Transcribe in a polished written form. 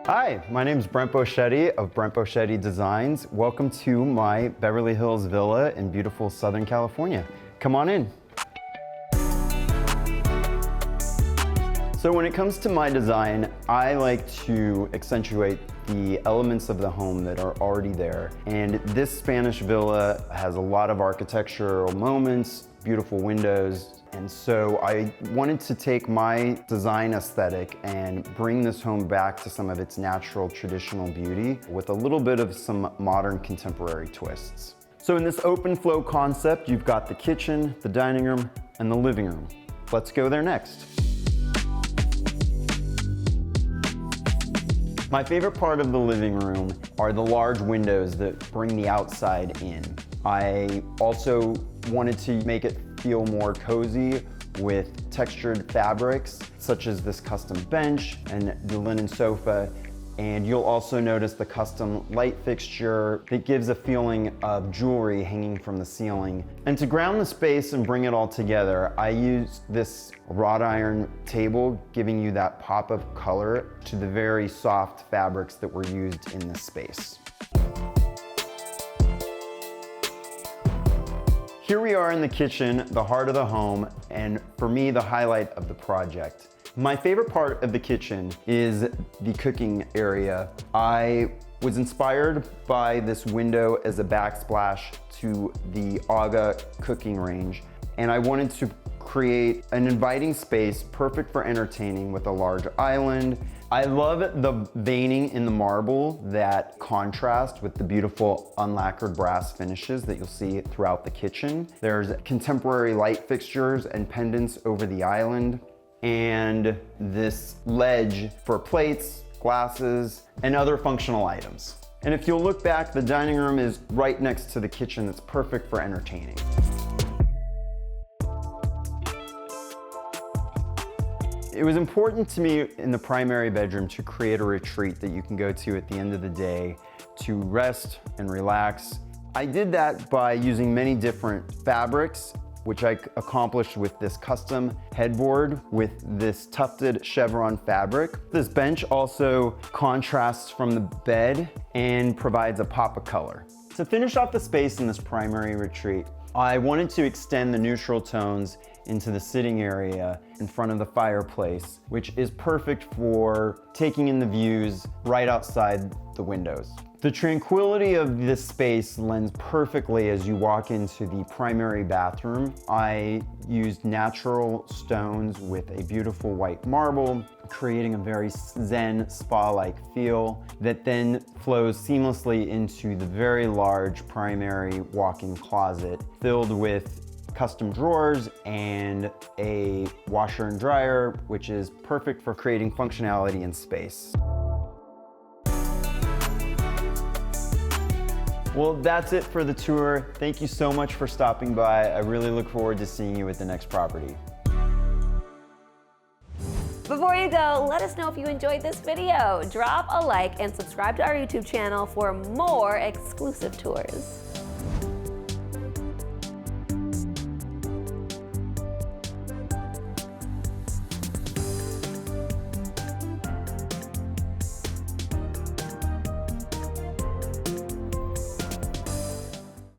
Hi, my name is Brent Boschetti of Brent Boschetti Designs. Welcome to my Beverly Hills villa in beautiful Southern California. Come on in. So when it comes to my design, I like to accentuate the elements of the home that are already there. And this Spanish villa has a lot of architectural moments, beautiful windows. And so I wanted to take my design aesthetic and bring this home back to some of its natural traditional beauty with a little bit of some modern contemporary twists. So in this open flow concept, you've got the kitchen, the dining room, and the living room. Let's go there next. My favorite part of the living room are the large windows that bring the outside in. I also wanted to make it feel more cozy with textured fabrics, such as this custom bench and the linen sofa. And you'll also notice the custom light fixture that gives a feeling of jewelry hanging from the ceiling. And to ground the space and bring it all together, I used this wrought iron table, giving you that pop of color to the very soft fabrics that were used in this space. Here we are in the kitchen, the heart of the home, and for me, the highlight of the project. My favorite part of the kitchen is the cooking area. I was inspired by this window as a backsplash to the Aga cooking range, and I wanted to create an inviting space perfect for entertaining with a large island. I love the veining in the marble that contrast with the beautiful unlacquered brass finishes that you'll see throughout the kitchen. There's contemporary light fixtures and pendants over the island, and this ledge for plates, glasses, and other functional items. And if you'll look back, the dining room is right next to the kitchen that's perfect for entertaining. It was important to me in the primary bedroom to create a retreat that you can go to at the end of the day to rest and relax. I did that by using many different fabrics, which I accomplished with this custom headboard with this tufted chevron fabric. This bench also contrasts from the bed and provides a pop of color. To finish off the space in this primary retreat, I wanted to extend the neutral tones into the sitting area in front of the fireplace, which is perfect for taking in the views right outside the windows. The tranquility of this space lends perfectly as you walk into the primary bathroom. I used natural stones with a beautiful white marble, creating a very zen spa-like feel that then flows seamlessly into the very large primary walk-in closet filled with custom drawers and a washer and dryer, which is perfect for creating functionality in space. Well, that's it for the tour. Thank you so much for stopping by. I really look forward to seeing you at the next property. Before you go, let us know if you enjoyed this video. Drop a like and subscribe to our YouTube channel for more exclusive tours.